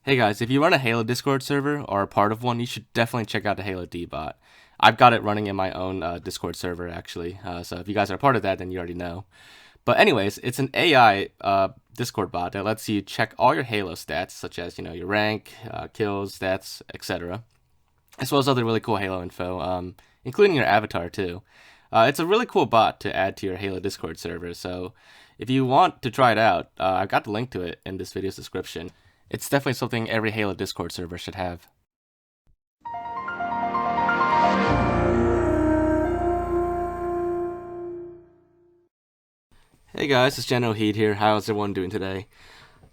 Hey guys, if you run a Halo Discord server or are part of one, you should definitely check out the Halo D bot. I've got it running in my own Discord server actually, so if you guys are part of that, then you already know. But anyways, it's an AI Discord bot that lets you check all your Halo stats, such as your rank, kills, stats, etc., as well as other really cool Halo info, including your avatar too. It's a really cool bot to add to your Halo Discord server. So if you want to try it out, I've got the link to it in this video's description. It's definitely something every Halo Discord server should have. Hey guys, it's Generalkidd here. How's everyone doing today?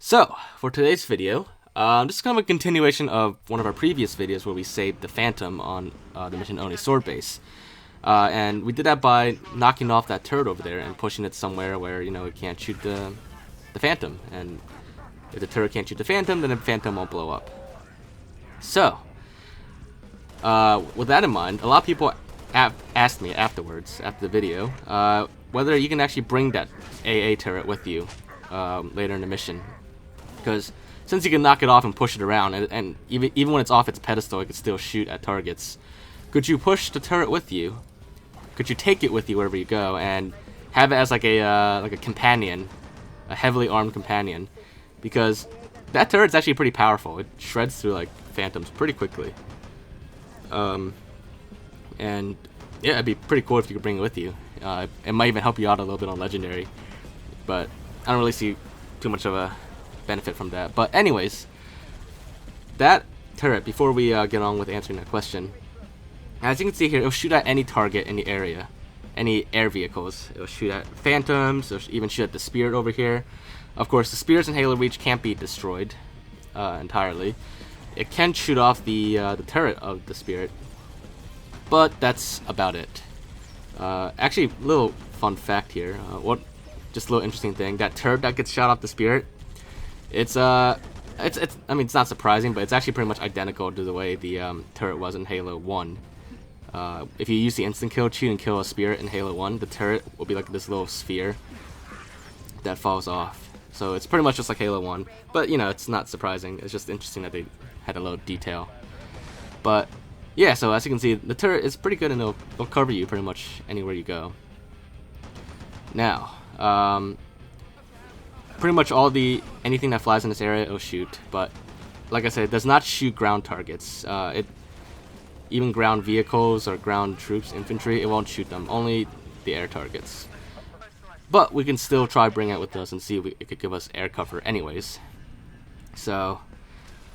So, for today's video, this is kind of a continuation of one of our previous videos where we saved the Phantom on the mission ONI sword base. And we did that by knocking off that turret over there and pushing it somewhere where, it can't shoot the Phantom. And if the turret can't shoot the Phantom, then the Phantom won't blow up. So, with that in mind, a lot of people asked me afterwards, after the video, whether you can actually bring that AA turret with you later in the mission. Because since you can knock it off and push it around, and even when it's off its pedestal, it can still shoot at targets. Could you push the turret with you? Could you take it with you wherever you go and have it as like a companion, a heavily armed companion? Because that turret's actually pretty powerful. It shreds through like Phantoms pretty quickly. And yeah, it'd be pretty cool if you could bring it with you. It might even help you out a little bit on Legendary, but I don't really see too much of a benefit from that. But anyways, that turret, before we get on with answering that question, as you can see here, it'll shoot at any target in the area, any air vehicles. It'll shoot at Phantoms, it'll even shoot at the Spirit over here. Of course, the Spears in Halo Reach can't be destroyed entirely. It can shoot off the turret of the Spirit, but that's about it. Actually, little fun fact here. Just a little interesting thing. That turret that gets shot off the Spirit, it's I mean, it's not surprising, but it's actually pretty much identical to the way the turret was in Halo 1. If you use the instant kill cheat and kill a Spirit in Halo 1, the turret will be like this little sphere that falls off. So it's pretty much just like Halo 1, but it's not surprising. It's just interesting that they had a little detail. But yeah, so as you can see, the turret is pretty good and it'll cover you pretty much anywhere you go. Now, pretty much anything that flies in this area it'll shoot, but like I said, it does not shoot ground targets. Even ground vehicles or ground troops, infantry, it won't shoot them. Only the air targets. But we can still try bring it with us and see if it could give us air cover anyways. So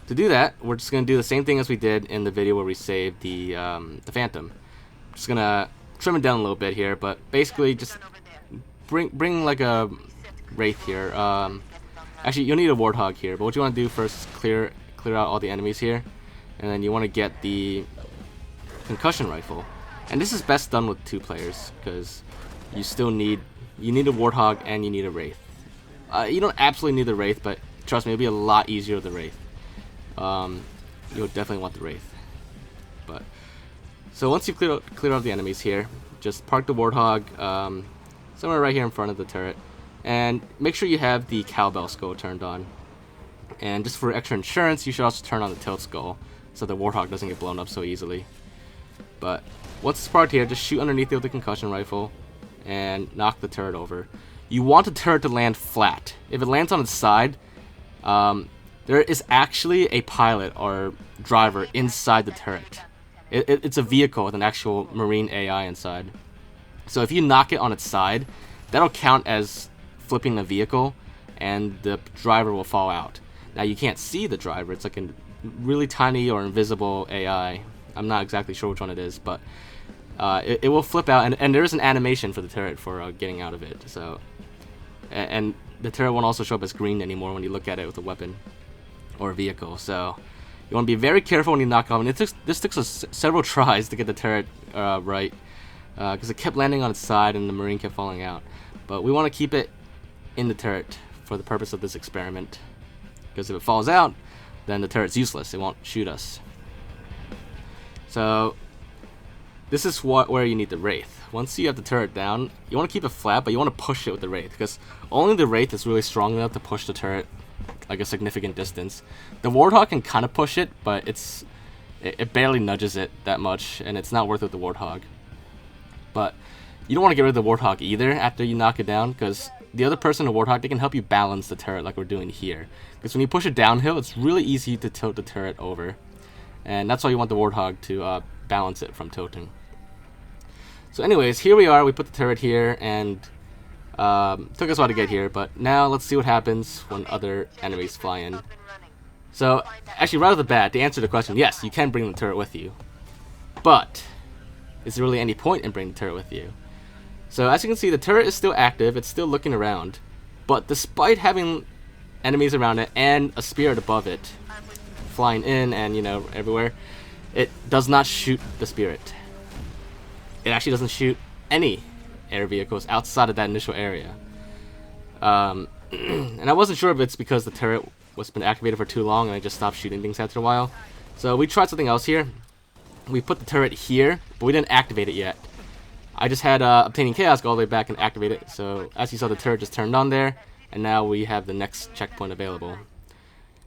to do that, we're just going to do the same thing as we did in the video where we saved the Phantom. Just going to trim it down a little bit here, but basically just bring like a Wraith here. Actually, you'll need a Warthog here, but what you want to do first is clear out all the enemies here, and then you want to get the concussion rifle. And this is best done with 2 players, because you need a Warthog and you need a Wraith. You don't absolutely need the Wraith, but trust me, it'll be a lot easier with the Wraith. You'll definitely want the Wraith. But so once you've cleared out the enemies here, just park the Warthog somewhere right here in front of the turret, and make sure you have the cowbell skull turned on. And just for extra insurance, you should also turn on the tilt skull so the Warthog doesn't get blown up so easily. But once it's parked here, just shoot underneath it with the concussion rifle and knock the turret over. You want the turret to land flat. If it lands on its side, there is actually a pilot or driver inside the turret. It's a vehicle with an actual marine AI inside. So if you knock it on its side, that'll count as flipping the vehicle, and the driver will fall out. Now you can't see the driver. It's like a really tiny or invisible AI. I'm not exactly sure which one it is, but it will flip out, and there is an animation for the turret for getting out of it. So, and the turret won't also show up as green anymore when you look at it with a weapon or a vehicle. So you want to be very careful when you knock off. And this took us several tries to get the turret right, because it kept landing on its side and the Marine kept falling out. But we want to keep it in the turret for the purpose of this experiment, because if it falls out, then the turret's useless. It won't shoot us. So this is where you need the Wraith. Once you have the turret down, you want to keep it flat, but you want to push it with the Wraith, because only the Wraith is really strong enough to push the turret like a significant distance. The Warthog can kind of push it, but it barely nudges it that much, and it's not worth it with the Warthog. But you don't want to get rid of the Warthog either after you knock it down, because the other person, the Warthog, they can help you balance the turret like we're doing here. Because when you push it downhill, it's really easy to tilt the turret over. And that's why you want the Warthog to balance it from tilting. So anyways, here we are. We put the turret here, and took us a while to get here. But now let's see what happens when other enemies fly in. So actually, right off the bat, to answer the question, yes, you can bring the turret with you. But is there really any point in bringing the turret with you? So as you can see, the turret is still active. It's still looking around. But despite having enemies around it and a spirit above it flying in and, you know, everywhere, it does not shoot the spirit. It actually doesn't shoot any air vehicles outside of that initial area. And I wasn't sure if it's because the turret was been activated for too long and I just stopped shooting things after a while. So we tried something else here. We put the turret here, but we didn't activate it yet. I just had Obtaining Chaos go all the way back and activate it. So as you saw, the turret just turned on there, and now we have the next checkpoint available.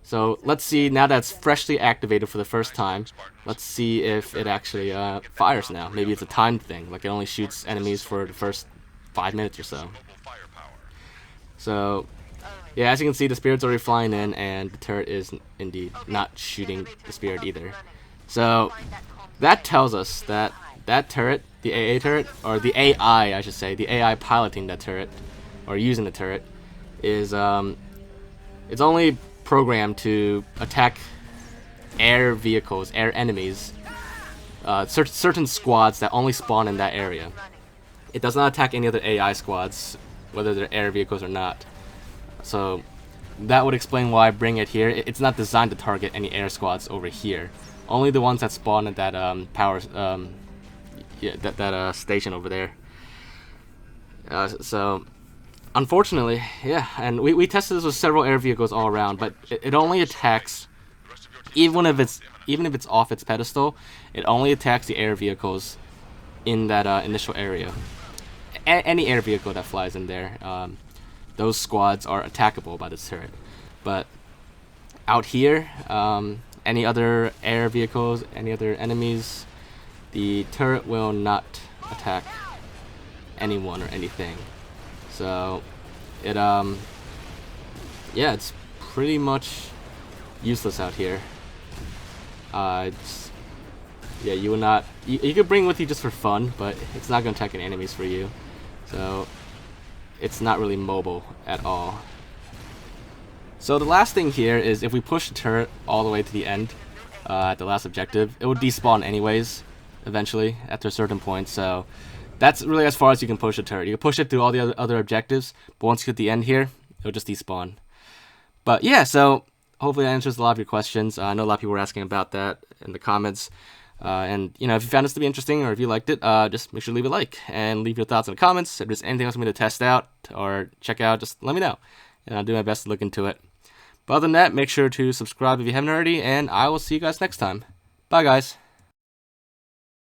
So let's see, now that it's freshly activated for the first time, let's see if it actually fires now. Maybe it's a timed thing, like it only shoots enemies for the first 5 minutes or so. So yeah, as you can see, the spirit's already flying in, and the turret is indeed not shooting the spirit either. So that tells us that that turret, the AA turret, or the AI, I should say, the AI piloting that turret, or using the turret, is it's only programmed to attack air vehicles, air enemies, certain squads that only spawn in that area. It does not attack any other AI squads, whether they're air vehicles or not. So that would explain why I bring it here. It's not designed to target any air squads over here. Only the ones that spawn at that station over there. So unfortunately, yeah, and we tested this with several air vehicles all around, but it only attacks, even if it's off its pedestal, it only attacks the air vehicles in that initial area. Any air vehicle that flies in there, those squads are attackable by this turret. But out here, any other air vehicles, any other enemies, the turret will not attack anyone or anything. So it yeah, it's pretty much useless out here. Yeah, you will not. You could bring it with you just for fun, but it's not going to attack any enemies for you. So it's not really mobile at all. So the last thing here is if we push the turret all the way to the end, at the last objective, it would despawn anyways, eventually, after a certain point. So that's really as far as you can push the turret. You can push it through all the other objectives, but once you hit the end here, it'll just despawn. But yeah, so hopefully that answers a lot of your questions. I know a lot of people were asking about that in the comments. And, you know, if you found this to be interesting or if you liked it, just make sure to leave a like and leave your thoughts in the comments. If there's anything else for me to test out or check out, just let me know. And I'll do my best to look into it. But other than that, make sure to subscribe if you haven't already, and I will see you guys next time. Bye, guys.